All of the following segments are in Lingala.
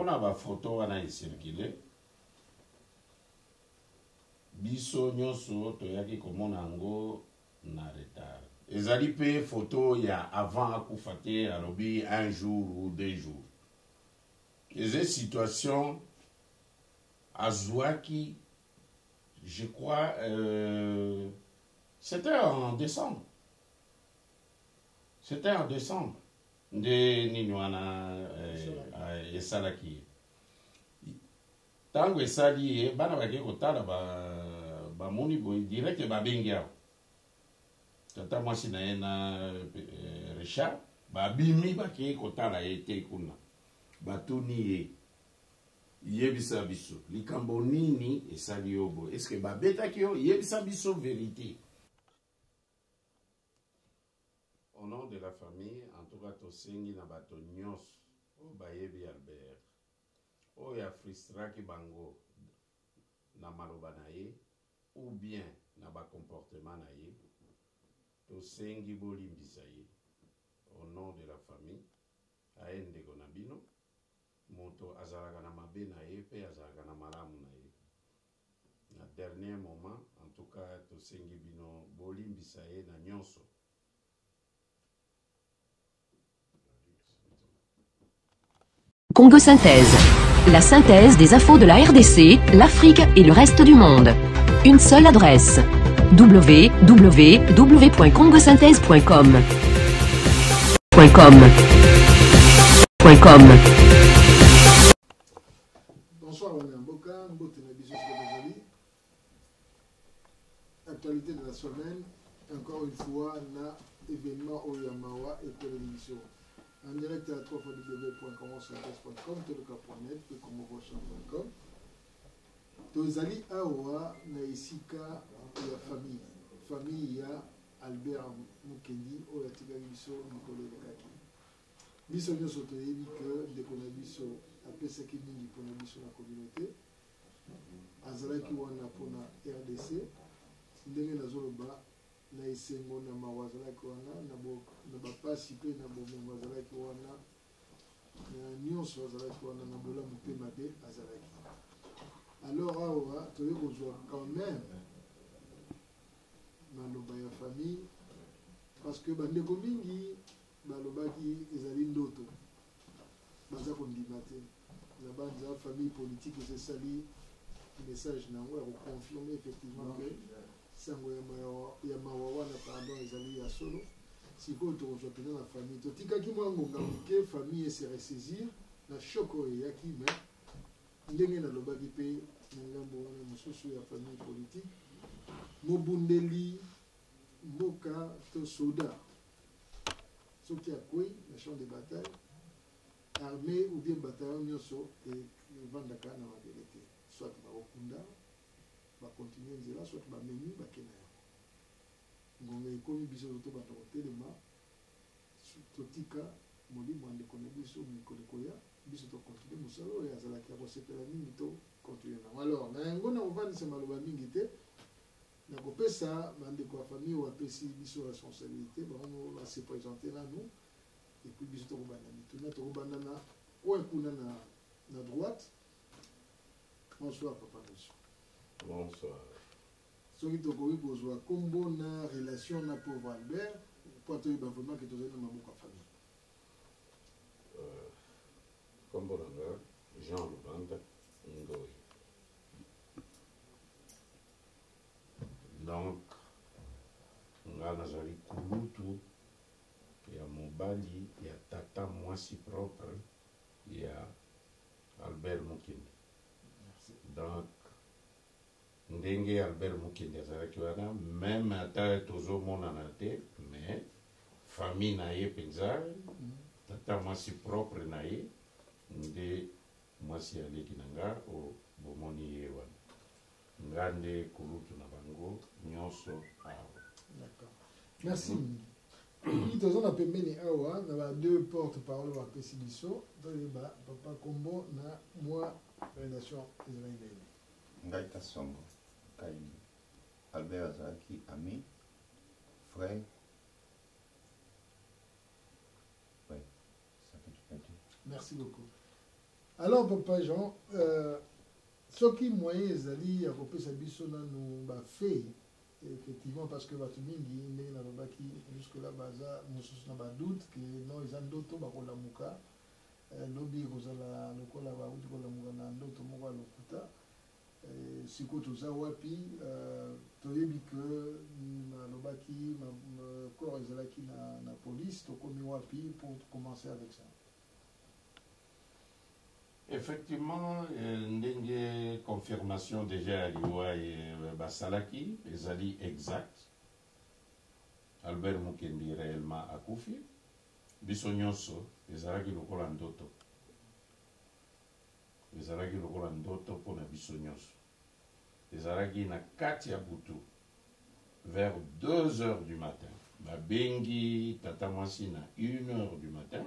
mpona ba photo wana circulé biso nyonso toyaki komona yango na retard ezali pe photo ya avant akufa te alobi un jour ou 2 jours eza situation azwaki je crois c'était en décembre nde nini wana esalaki ntango esali ye bana bake kotala bamoni boye direct babengi awa tata mwasi na ye na Richard babimi bake kotala ye te kuna batuni ye yebisa biso likambo nini esali yo boye eske babetaki yo yebisa biso vérité. Au nom de la famille, en tout cas, tosengi na bato nyonso o bayebi Albert o ya frustraki bango na maloba na ye ou bien na ba comportement na ye tosengi bolimbisa ye au nom de la famille aye ndeko na bino moto azalaka na mabe na ye pe azalaka na malamu na ye na dernier moment en tout cas tosengi bino bolimbisa ye na nyonso. Congo Synthèse. La synthèse des infos de la RDC, l'Afrique et le reste du monde. Une seule adresse. www.congosynthèse.com. Bonsoir, on est en Boka, actualité de la semaine, encore une fois, na événement Oyamawa et télévision. En direct à www.congosynthèse.com, teloka.net et congovoisin.com. Tozali awa na isika ya famille ya Albert Mukendi oyo atikaki biso mikolo elekaki. Biso nyonso toyebi ke ndeko na biso apesaki mingi mpona biso na communauté azalaki wana mpona RDC ndenge nazoloba na esengo na mawa azalaki wana na bapasi mpe na bomengo azalaki wana na nyonso azalaki wana na bolamu mpe mabe azalaki. Alors awa toyei kozwa quand même maloba ya famille parce que bandeko mingi balobaki ezali ndoto baza kondima te na banza famille politique ezesali message nango ya koconfirme effectivement que sango ya mawa wana pardon ezali ya solo sikoyo tokozwa mpena na famille totikaki mwa ngonga moke famille ese ressaisir na shok oyo eyaki me ndenge nalobaki mpe na ngambo wana mosusu ya famille politique mobundeli mboka to soda soki akwei na champ de bataille armée ou bien bataillon nyonso evandaka na mabele te soit bakokunda bakontinue nzela soit bamemi bakenda yango ngonga ekomi biso to bato kotelema totika molimo ya ndeko na biso mikolo ekoya biso tokontinue mosala oyo azalaki ya kosepela mingi to continue nango. Alors na yango na kovandisa maloba mingi te na kopesa bandeko ya famille oyo apesi biso responsabilité bango base présente nanu epuis biso tokobanda mituna tokobanda na oyo kuna na droite. Bonsoir papa monsieur. Bonsoir. Soki tokoki kozwa kombo na relation na pauvre Albert po toyeba vraiment ke tozali na maboko ya famille. Kombo nanga Jean Lubanda Ngoi. Donc nga nazali kulutu ya mobali ya tata mwasi propre ya Albert Mukendi. Donc ndenge Albert Mukendi azalaki wana même ata tozomonana te mais famille na ye mpenza tata mwasi propre na ye nde mwasi aleki na nga o bomoni ye wana nga nde kulutu na bango nyonso awa. D'accord, merci. Tozona pembeni awa na ba deux porte-parole bapesi biso toyeba papa kombo na mwa relation ezalaki ndenge. Ngai Kasongo kai Albert azalaki ami frère. Ouais, ça peut être. Merci beaucoup. Alors, Papa Jean, ce qui moyen ezali à kopesa biso nanu fait effectivement parce que bato mingi ndenge nalobaki jusque là baza mosusu na badoute que non eza ndoto bakolamuka lobi ekozala lokola bauti kolamuka na ndoto moko ya lokuta sikoyo toza wapi toyebi ke nalobaki corps ezalaki na police tokomi wapi pour commencer avec ça. Effectivement, ndenge confirmation déjà aliwa basalaki ezali exact. Albert Mukendi réellement akufi. Biso nyonso ezalaki lokola ndoto. Ezalaki lokola ndoto pona biso nyonso. Ezalaki na kati ya butu vers 2 heures du matin. Babengi tata mwasi na 1 heure du matin.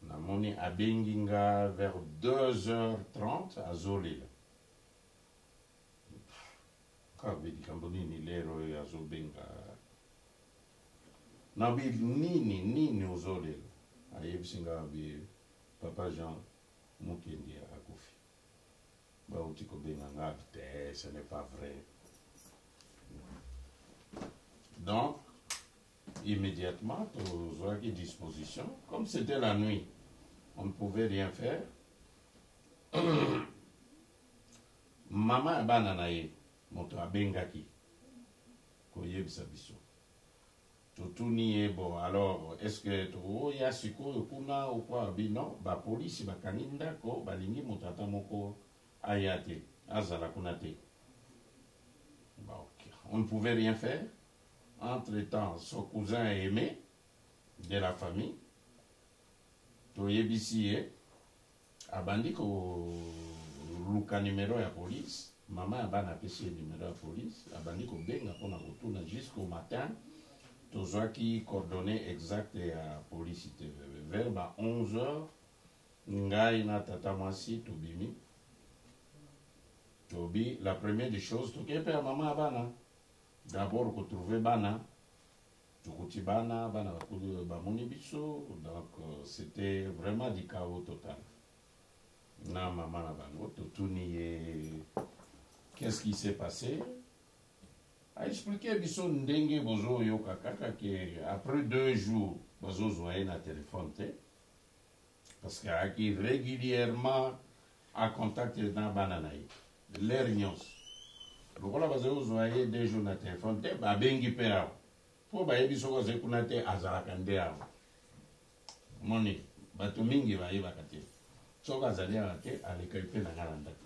Namoni abenginga vers 2h30 à Zolela. Kabedi kambonini lero ya zobenga. Nabi nini o Zolela. Ayebsinga bi Papa Jean Mukendi akufi. Ba utiko benga ngabite, ce n'est pas vrai. Donc immédiatement, aux autres dispositions, comme c'était la nuit, on ne pouvait rien faire. Maman abananaye, moto abengaki, koye bisabiso. Tutuni bon, alors, est-ce que tu ya siko kuna ou quoi, non, ba police ba kaninda ko balingi motata moko ayate, azala kunate. Bah, ok. On ne pouvait rien faire. Entre-temps, son cousin aimé de la famille, Toyebisi, abandi ko luka numéro ya police, maman abana pesi numéro ya police, abandi ko benga pona retourna jusqu'au matin, tozwaki coordonnées exactes ya police vers 11h, ngai na tata mwasi tobimi. Tobi, la première des choses, tokepe ya maman abana. D'abord, retrouver Bana, Tukuti Bana, Bana Bamoni Biso, donc c'était vraiment du chaos total. Na maman la Bano, qu'est-ce qui s'est passé? A expliqué Biso Ndenge Bozo Yokakaka que après 2 jours, Bozo Zoé na téléphone, parce qu'il arrive régulièrement à contacter dans Bananaï, les réunions. Lokola bazao zoaye 2 jours na téléphone te babengi pe awo po bayebi soko zekuna te azalaka nde awo moni bato mingi bayebaka te soko azali awa te alekai mpe na nga na ndako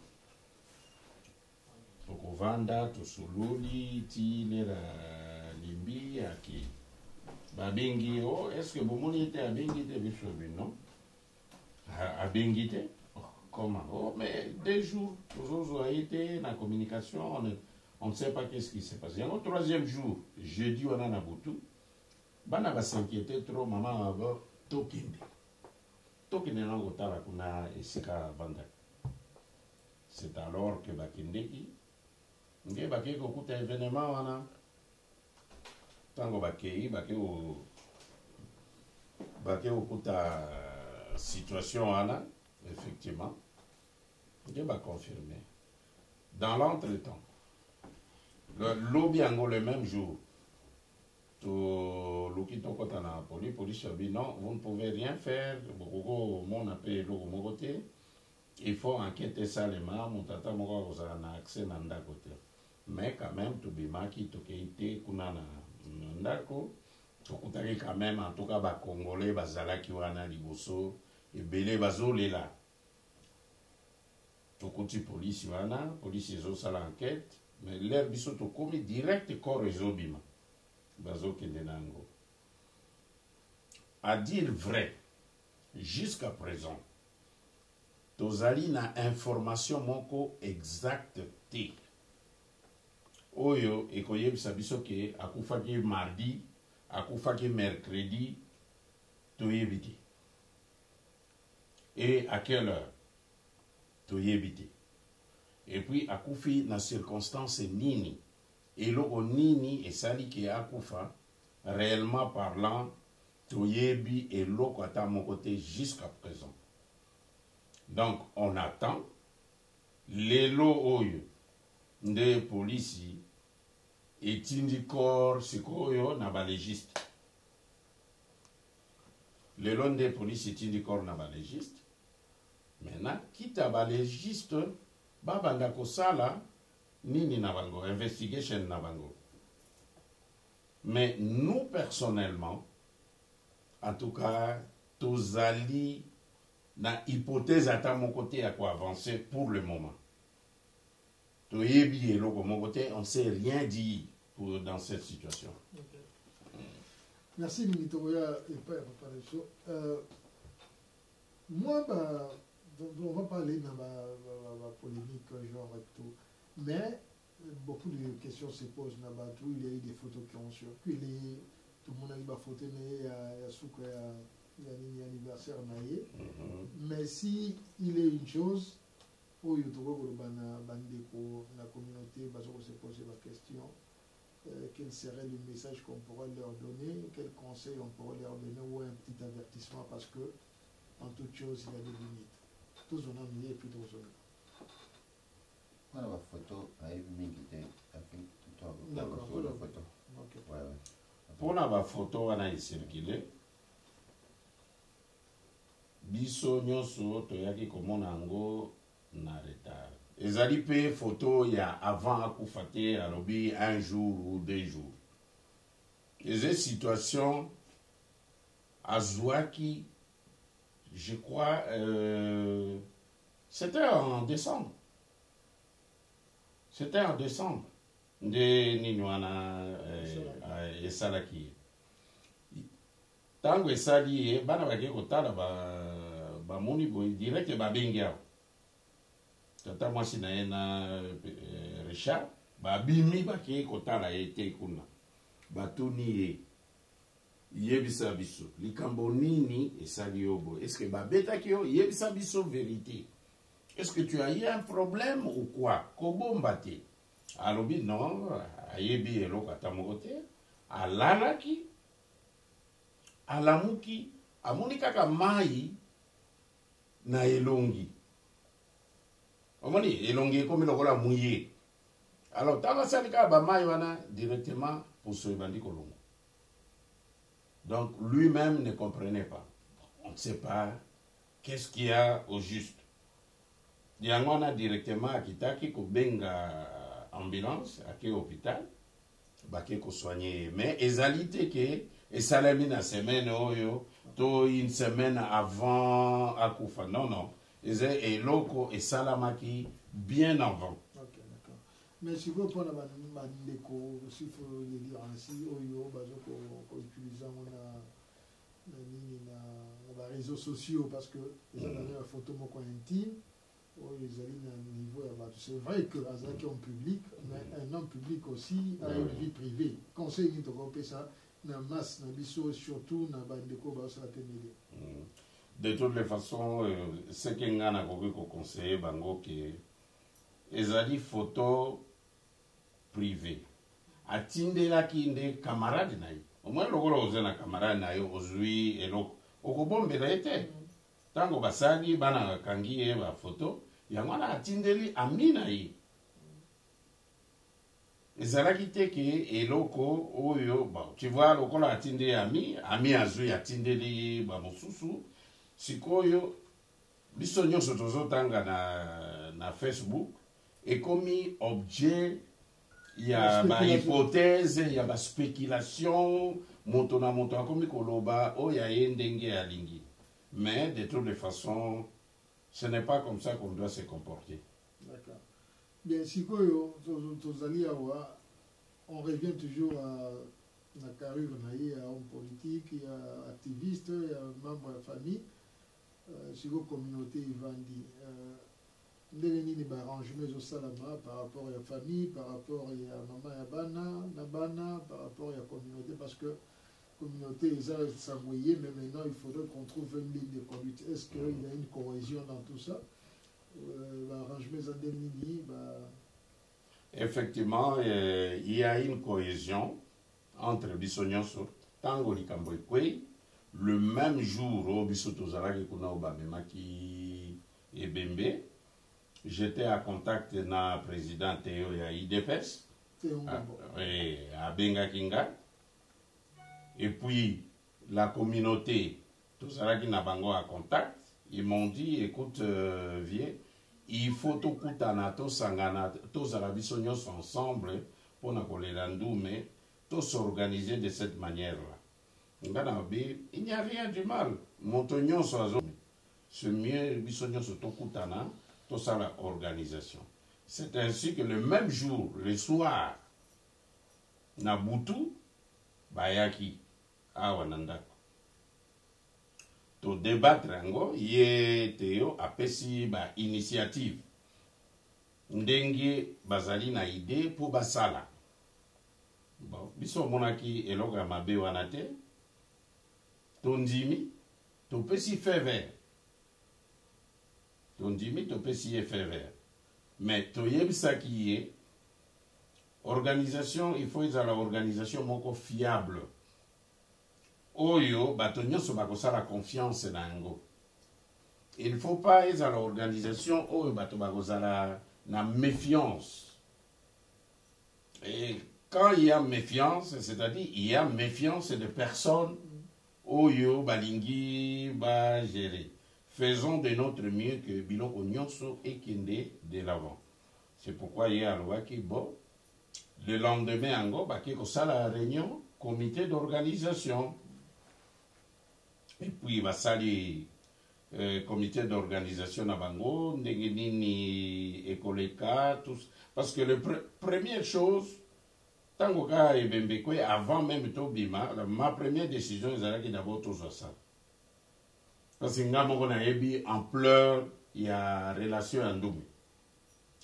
tokovanda tosololi ti lela limbi aki babengi o eske bomoni te abengi te biso bino abengi te. Comment? Oh, mais 2 jours, toujours a été dans la communication, on ne sait pas qu'est-ce qui s'est passé. Le 3e jour, jeudi, on a Nabutu. Bana va s'inquiéter trop, maman va tokende. Tokende na ngotala kuna esika vanda. C'est alors que bakendeki, nge bake kokuta événement wana. Tango bakei, bake okuta situation wana. Effectivement, Dieu va confirmer. Dans l'entretemps, le lobby ango le même jour, tout le qui t'a na police a dit non, vous ne pouvez rien faire. Mon appel le côté. Il faut enquêter ça les mains. Mon tata moko vous a accès na côté. Mais quand même, tout bimaki to keite kuna na ndako. To kutaki quand même en tout cas ba congolais bazalaki wana liboso. Et belé bazolela. Tokoti police wana, police ezo sala enquête, mais l'air biso to komi direct corps ezobima. Bazo kende nango. À dire vrai, jusqu'à présent, tozali na information moko exacte te. Oyo ekoyebisa biso ke akufaki mardi, akufaki mercredi, toyebiti. Et à quelle heure? Toyebiti. Et puis, akufi na circonstance nini. Et logo nini et sali ki akufa, réellement parlant, toyebi et logo ata mon côté jusqu'à présent. Donc, on attend. Les lots de police et tindi corps sikoyo na ba légiste. Les lots de police et tindi corps na ba légiste. Maintenant, quitte à ba légiste, babanda kosala nini na bango, investigation na bango. Mais nous, personnellement, en tout cas, tozali na hypothèse à mon côté à quoi avancer pour le moment. Toyebi et mon côté, on ne sait rien dit dans cette situation. Okay. Merci Minitoya et Père Parecho. Moi, on va parler de la polémique genre et tout, mais beaucoup de questions se posent là-bas. Il y a eu des photos qui ont circulé, tout le monde a eu des photos, il y a un anniversaire naïe. Mais si il est une chose, où il y a la communauté, on se pose la question, quel serait le message qu'on pourrait leur donner, quel conseil on pourrait leur donner, ou un petit avertissement, parce que en toute chose, il y a des limites. Tous on a mis et puis tous on a. Voilà la photo, D'accord, pour la photo. Okay. Ouais. Pour la photo, on a circulé. Biso nyonso toyaki komona yango na retard. Ezali pe photo ya avant akufa te alobi un jour ou 2 jours. Eze situation azwaki, je crois, c'était en décembre. C'était en décembre. De Ninwana esalaki. Tango esali bana bake kotala ba moni boy direct ba bengia. Tata mwasi na ena Richard ba bimi bake kotala ete kuna. Batuni ye yebisa biso likambo nini esali yobo. Est-ce que ba betaki yo yebisa biso vérité? Est-ce que tu as eu un problème ou quoi? Kobomba te. Alobi non, ayebi eloko atamoko te. Alalaki alamuki amoni kaka mai na elongi. Omoni elongi ekomi lokola mouillé. Alors tanga salika ba mai wana directement pour ce bandi kolongo. Donc lui-même ne comprenait pas. On ne sait pas qu'est-ce qu'il y a au juste. Yango na directement akitaki ko benga ambulance ake hôpital bake ko soigner, mais ezalité que et salami na semaine oyo to une semaine avant akufa. Non, et loko et salamaki bien avant. Ok, d'accord. Mais si vous prenez ma déco, s'il faut le dire ainsi, oyo bazoko ko utiliser na réseaux sociaux parce que ils ont une photo moko intime. Ils ont un niveau. C'est vrai que Azaki est en public, mais un homme public aussi a une vie privée. Conseil de regrouper ça, na masse, na biso, surtout na bandeko, ça a été médié. De toutes les façons, ce qu'on a conseillé, bango que ezali photo privée. Atinde la kinde camarade naï. Au moins le gros ozena camarade naï ozui eloko. Okobombe la été. Tango basali bana kangi ba photo yango na atindeli amina yi ezalaki te ke eloko oyo ba tu vois lokola atinde ami azui atindeli ba mosusu sikoyo biso nyonso tozotanga na Facebook ekomi objet ya ba hypothèse ya ba spéculation moto na moto akomi koloba oya yendenge ya lingi. Mais de toutes les façons, ce n'est pas comme ça qu'on doit se comporter. D'accord. Bien, si on revient toujours à la carrière, il y a homme politique, il y a activiste, il y a membre de la famille, si vous communauté, il va dire arrangement au salama par rapport à la famille, par rapport à maman et bana, par rapport à la communauté, parce que communauté, ils ont s'envoyé, mais maintenant il faudrait qu'on trouve une ligne de conduite. Est-ce qu'il y a une cohésion dans tout ça? L'arrangement Zandemini, Effectivement, il y a une cohésion entre Bissonyonso, Tango Likamboekwe, le même jour où Bissotozaraki Kuna Obamemaki et Ebembe. J'étais à contact na président Théo ya IDPS à Benga Kinga. Et puis la communauté, tout ça qui n'a pas à contact, ils m'ont dit écoute vieux, il faut tout kutana to sangana tous arabisonios ensemble pour na kolelandu mais tous s'organiser de cette manière-là. Il n'y a rien de mal. Montognon soit ce mieux bisogno surtout kutana tout ça la organisation. C'est ainsi que le même jour, le soir, Nabutu, Bayaki, Awananda. To débattre ngo ye Théo apesi ba initiative. Ndenge bazali na idée pour basala. Bon, biso monaki eloga mabe wanate. Tondimi, to pesi fait vert. Tondimi, to pesi fait vert. Mais to yebisa qui est organisation, il faut être la organisation moko fiable. Oyo, batonyo so bakosa la confiance nango. Il ne faut pas être à l'organisation oyo bato bakosa la méfiance. Et quand il y a méfiance, c'est-à-dire il y a méfiance de personnes oyo balingi ba gérer. Faisons de notre mieux que biloko nyonso ekende de l'avant. C'est pourquoi il y a qui bon le lendemain ango baki ko sala réunion comité d'organisation. Et puis il va saluer comité d'organisation à Bango, Ndengenini Ekoleka, tous. Parce que la première chose, Tangoka et Bembekwe, avant même Tobima, ma première décision, c'est d'aller d'abord tout ça. Parce que nous avons en pleurs, il y a relation en double.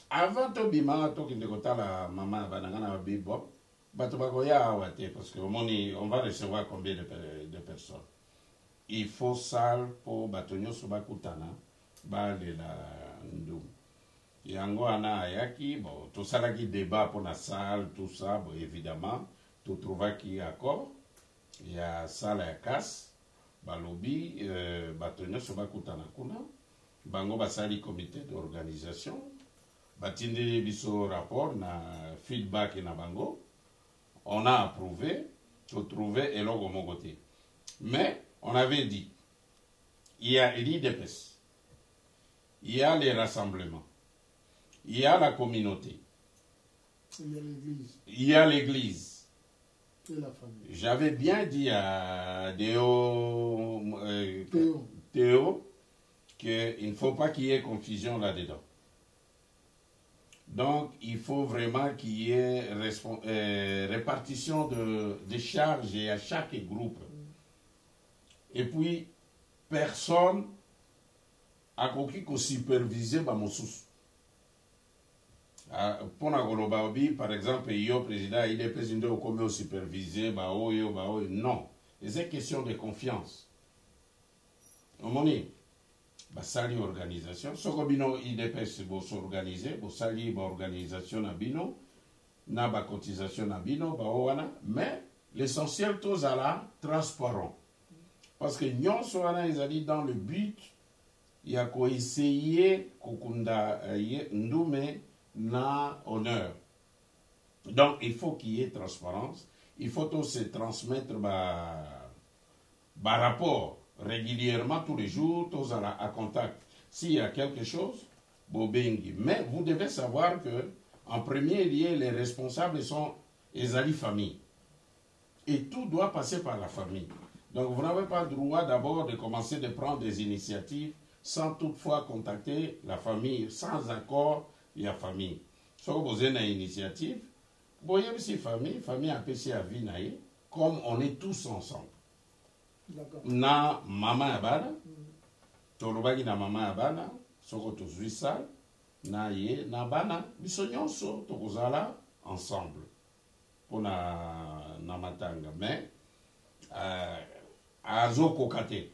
Avant Tobima, la maman Banangana Bibo, Batobagoya Awate, parce qu'on va recevoir combien de personnes. Il faut salle pour batonyo sobakutana ba de la ndum. Yango ana ayaki bon tout ça là qui débat pour la salle tout ça bon évidemment tout trouva qui accord. Il y a salle à casse balobi batonyo sobakutana kuna bango basali comité d'organisation batinde biso rapport na feedback na bango on a approuvé tout trouver et logo mon côté. Mais on avait dit, il y a l'IDPS, il y a les rassemblements, il y a la communauté, il y a l'église. J'avais bien dit à Théo qu'il ne faut pas qu'il y ait confusion là-dedans. Donc, il faut vraiment qu'il y ait répartition de charges à chaque groupe. Et puis, personne a compris qu'on supervisait par mon sous. Pour la Golobaobi, par exemple, il y a président, il est président comme supervisé, non. C'est une question de confiance. Au moment où, sali organisation, ce que bino IDPS va s'organiser, va sali organisation na bino, na ba cotisation na bino, mais l'essentiel tous à la transparent. Parce que nous sommes dans le but, il y a qu'à essayer kokunda ndume na honneur. Donc il faut qu'il y ait transparence, il faut tous se transmettre par rapport régulièrement tous les jours, tous à contact. S'il y a quelque chose, bobengi. Mais vous devez savoir que en premier lieu, les responsables sont les alliés famille. Et tout doit passer par la famille. Donc vous n'avez pas le droit d'abord de commencer de prendre des initiatives sans toutefois contacter la famille, sans accord de la famille. Si vous avez une initiative, vous voyez aussi famille a péché à vie, comme on est tous ensemble. Na maman abana, tolobaki na maman abana, soko tozui sal, na ye na bana, bisonyonso tokozala ensemble pour na matanga. Mais azo kokate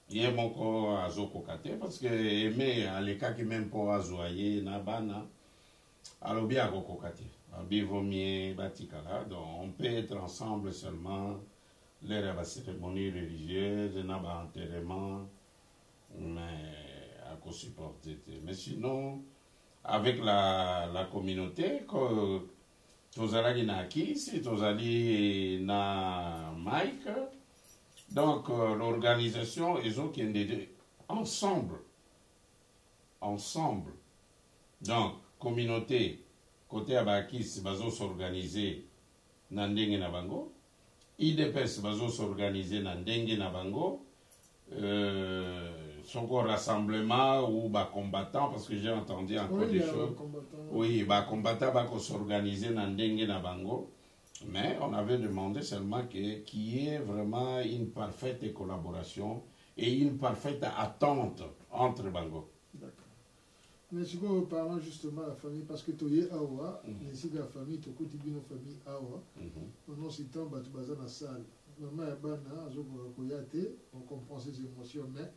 ye moko azo kokate parce que aimé aleka ki même pour azoyer na bana alobi ako kokate abi vomie batikala. Donc on peut être ensemble seulement l'ère de la cérémonie religieuse na ba enterrement, mais supporter. Mais sinon, avec la communauté, tozalaki na Kisi, tozali na Mike, donc l'organisation, ils ont ensemble. Donc, communauté, côté Abakis, bazo s'organiser na ndenge na bango. IDPS bazo s'organiser na ndenge na bango. Son rassemblement ou bas combattants, parce que j'ai entendu encore des choses. Oui, bas combattants bako s'organiser na ndenge na bango. Mais on avait demandé seulement qu'il y ait vraiment une parfaite collaboration et une parfaite attente entre bango. D'accord. Mais si vous parlons justement de la famille, parce que tu es Awa, mais si la famille, tu côté bien la famille Awa, on s'y tombe, tu vas dans la salle. Normalement, on comprend ces émotions, mais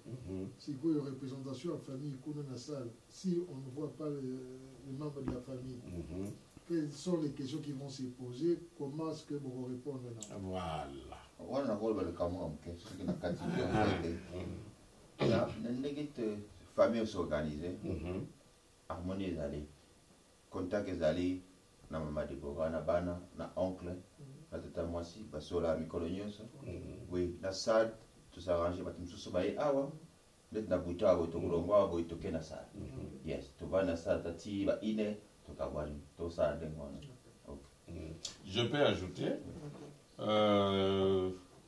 si vous avez une représentation de la famille dans la salle, si on ne voit pas les membres de la famille, quelles sont les questions qui vont se poser? Comment est-ce que vous répondez là? Voilà. On a le Cameroun, ce qui n'a qu'à dire. La famille s'organiser, harmonie est allée, contact est allé, na maman de Bora, na bana, na oncle, na tata moisi, basola micoloniosa. Oui, la salle, tout s'arranger, batum sous baye awa, d'être na bouta, to kulongwa, boy to kena salle. Yes, tu vas na salle, tati, ba ine, to kawani, to salle de Je peux ajouter,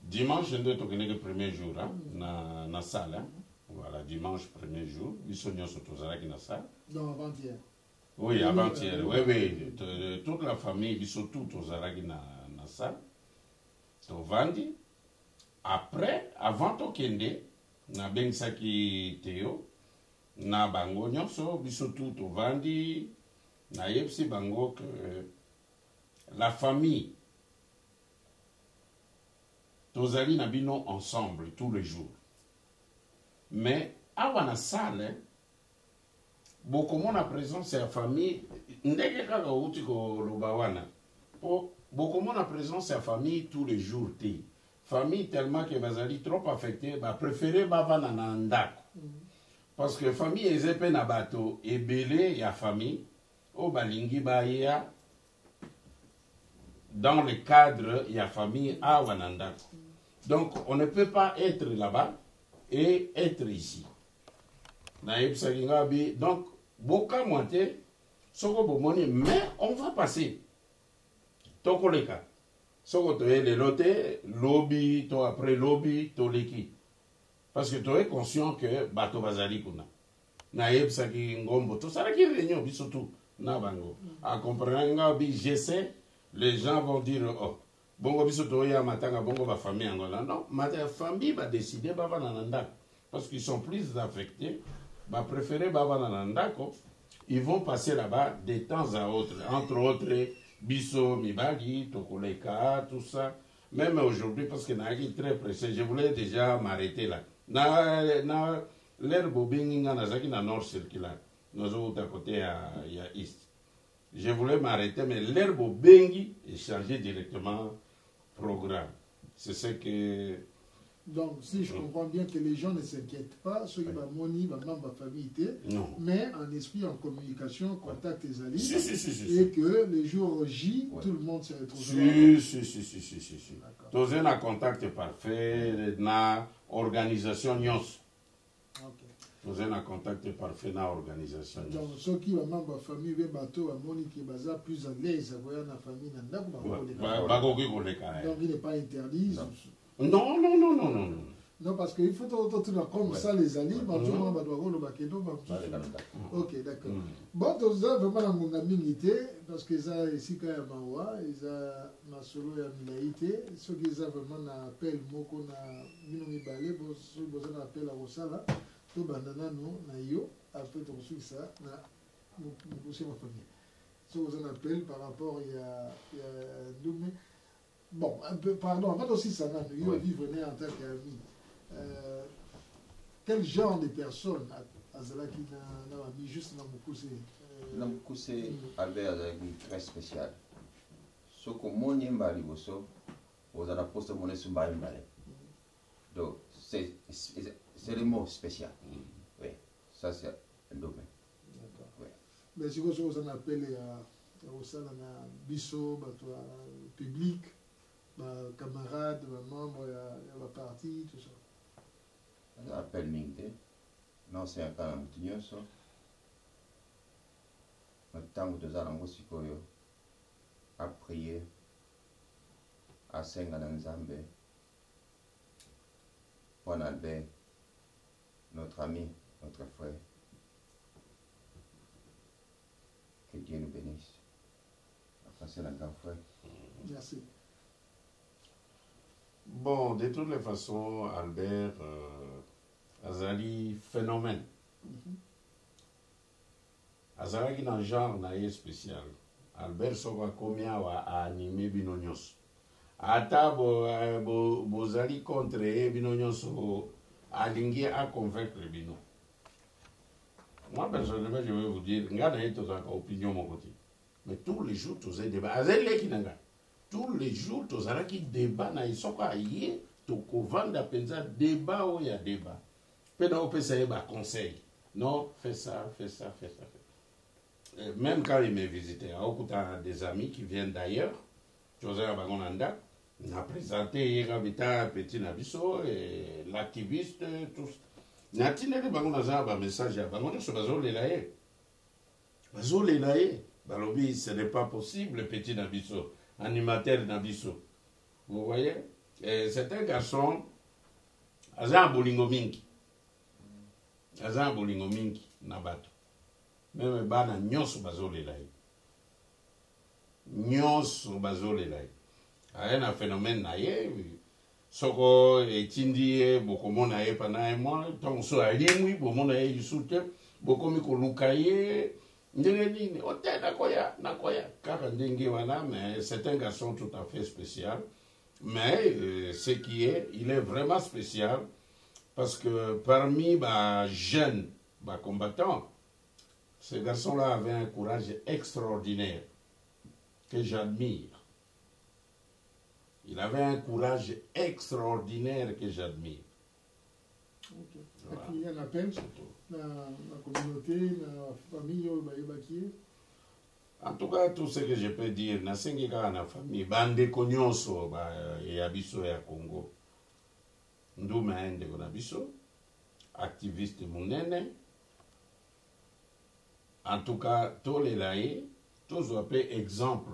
dimanche, je dois te connaître le premier jour, na salle. Voilà, dimanche, premier jour, ils sont tous à la salle. Non, avant-hier. Oui, avant-hier, oui. Toute la famille, ils sont tous aux Aragis na salle. Au Vandi. Après, avant au Kende, na Bengsaki Théo, na Bango Nyonso, ils sont tous au Vandi, na Yepsi Bango, que la famille, Tozali n'habitons ensemble tous les jours. Mais, à la salle, beaucoup de présence de la famille, beaucoup de présence de la famille tous les jours. Famille tellement que bazali trop affectée, préféré bava nananda. Parce que famille est épée na bateau et belé ya famille, au balingi baia dans le cadre ya famille à Wananda. Donc on ne peut pas être là-bas et être ici. Donc, beaucoup moitié, mais on va passer. Toko le cas. Soko to le loté, lobby, to après lobby, to leki. Parce que tu es conscient que bato bazali kuna. Na yebsaki ngombo, to sara ki réunion bisotu na bango. A comprendre bi je sais, les gens vont dire oh bongo bisoto ya matanga bongo ba famille angola. Non, ma famille va décider ba nananda parce qu'ils sont plus affectés, ba préférer ba nananda ko. Ils vont passer là-bas de temps à autre, entre autres biso mibali, tokoleka, tout ça. Même aujourd'hui parce que naaki très pressé, je voulais déjà m'arrêter là. Na l'air bobinga nazaki na nord circulaire. Nous autres à côté à east. Je voulais m'arrêter, mais l'herbe au bengi est changé directement programme. C'est ce que... Donc, si je comprends bien que les gens ne s'inquiètent pas, ceux qui vont moni, ma famille, mais en esprit, en communication, contact les alliés, et que les jours J, tout le monde se retrouve. Si. Tous un contact parfait, na organisation nyos. Vous avez un contact parfait dans l'organisation. Donc, ceux qui ont membre de la famille, les bateaux, qui sont plus à l'aise à voir la famille, donc il n'est pas interdit. Non. Non, parce qu'il faut comme ça les alliés, ok, d'accord. Bon, donc ça, vraiment, mon amitié, parce que ça, ici, quand il y a Mawa, il y a Masolo, il y a Milaïté, ceux qui ont vraiment un appel, Moko, Minomi Balé, ceux qui ont un appel à Rosala. Tout bandana non na yo après ton succès ça na mon pousser ma famille ce qu'on appelle par rapport il y a Doumé bon un peu pardon avant aussi ça na yo vivre en tant qu'ami quel genre de personnes azala qui na ami juste na Mukuse Albert Azagui très spécial ce que mon mbali boso aux ala poste mon sumba mbale donc c'est le mot spécial. Oui. Ça, c'est un domaine. D'accord. Ouais. Mais si vous avez un appel au sein de biso, public, camarades, membres, de la partie, tout ça. On appelle Mingte. Non, c'est un cas de tant que nous allons à prier, à senga dans Zambé, pour Albert, notre ami, notre frère. Que Dieu nous bénisse. Passer la grand frère. Merci. Bon, de toutes les façons, Albert, azali phénomène. Azali dans genre naïe spécial. Albert soka combien wa animé binonyos. Ata bozali contre binonyos alingi à convaincre bino. Moi personnellement, je vais vous dire, ngana ito za opinion mon côté. Mais tous les jours, tous les débats. Tous les jours, tous les débats, na isoka yé, to kovanda penza débat ou ya débat. Pena on peut ça ba conseil. Non, fais ça, fais ça, fais ça. Même quand il m'a visité, à des amis qui viennent d'ailleurs, José Abagonanda, on a présenté Yerabita Petit Nabiso, l'activiste, tout ça. Natine de Bagonaza, un message à Bagonaza, c'est Bazole Laye. Bazole Laye. Balobi, ce n'est pas possible, Petit Nabiso, animateur Nabiso. Vous voyez? C'est un garçon, Azan Bolingominki. Azan Bolingominki, Nabato. Même bana nyonso bazole lai. Nyonso bazole lai. Aya na phénomène na ye. Soko etindi bokomona ye pana moi tant so alimwi bomona ye yusute bokomi ko lukaye ndenge nini ote nakoya kaka ndenge wana, mais c'est un garçon tout à fait spécial. Mais ce qui est, il est vraiment spécial parce que parmi les jeunes combattants, ce garçon-là avait un courage extraordinaire que j'admire. Il avait un courage extraordinaire que j'admire. Ok. Voilà. Il y a un appel dans la communauté, dans la famille, en tout cas, tout ce que je peux dire, dans la famille, bande konyonso et abiso ya Congo. Ndouma ende konabiso, activiste munene. En tout cas, tous les laïcs, tous ont fait exemple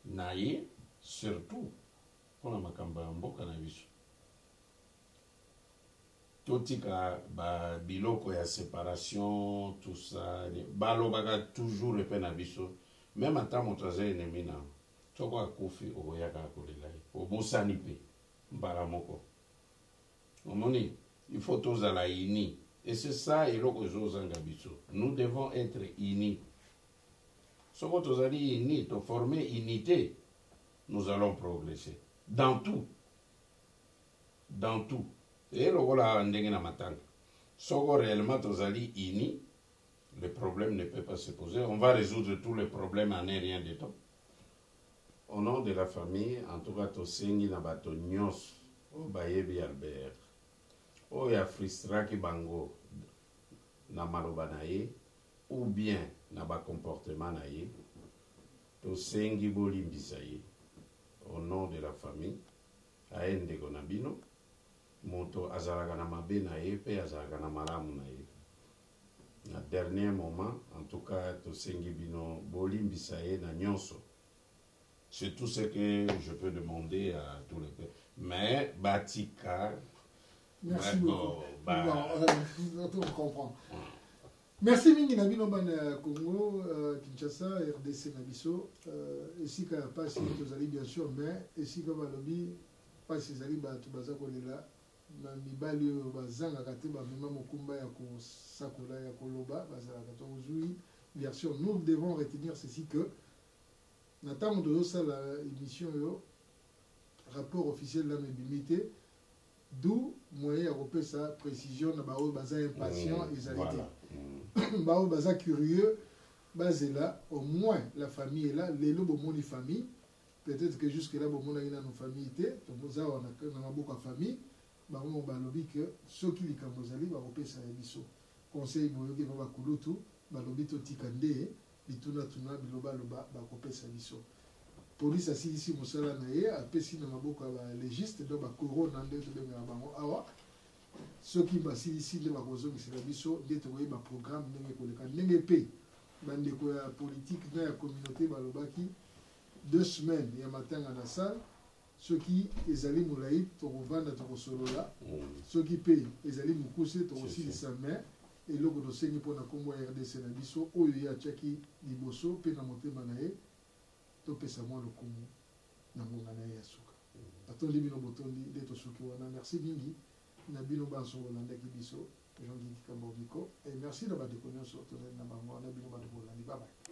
naïe, surtout pour la makamba mboka na biso. Totika ba biloko ya séparation, tout ça, balo baga toujours le na biso. Même à temps motraze ennemi na. Toko akufi okoyaka kolelai. Obosani pe mbala moko. Omoni, il faut tous à la ini. Et c'est ça, et nous devons être unis. Si vous êtes unis, de former unité, nous allons progresser. Dans tout. Dans tout. Et le voilà en dengue na matang. Si vous réellement unis, le problème ne peut pas se poser. On va résoudre tous les problèmes en un rien de temps. Au nom de la famille, en tout cas, Tosengi na bato nyos, o bayebi Albert. O ya frustraki bango na maloba na ye ou bien na ba comportement na ye to sengi bolimbisa ye au nom de la famille aende ko na bino moto azalaka na mabe na ye pe azalaka na malamu na ye na dernier moment en tout cas to sengi bino bolimbisa ye na nyonso. C'est tout ce que je peux demander à tous les pays. Mais Batika. Merci beaucoup. On comprend. Merci mingi na bino bana Congo, Kinshasa, RDC Nabiso. Ici quand pas si tozali bien sûr, mais ici comme à lobby, pas si zali ba tubaza kolela na mibali bazanga kate ba mema mokumba ya ko sakola ya koloba bazala kato uzui. Bien sûr, nous devons retenir ceci que natang de ça la émission yo rapport officiel de la mobilité. D'où moyen européen sa précision na bao baza impatient et zalité. Bao baza curieux, basé là, au moins la famille est là, les lobes mon famille. Peut-être que jusque là, bon, on a une famille, on a beaucoup de famille, on a lobby que ceux qui les cambozali, va repérer sa émission. conseil boyoki pa bakulutu balobi totika nde bituna tuna biloba loba bakopesa biso police asilisi mosala na ye apesi na maboko ya balégiste donc bacorona nde tobengaka bango awa soki basilisi nde bakozongisela biso nde tokoyeba programme ndenge koleka ndenge mpe bandeko ya politique na ya communauté balobaki 2 semaines ya matanga na salle soki ezali molai tokovanda tokosolola soki mpe ezali mokuse tokosilisa mai eloko tosengi mpona nkombo ya RDC na biso oyo ye atiaki liboso mpe na motema na ye topesa mwa lokumu na ngonga na ye ya suka atondi bino botondi nde tosuki wana merci mingi na bino banso bolandaki biso Jean-Guy Kambomiko et merci na bandeko nyonso tozali na bango na bino bato bolandi bye bye.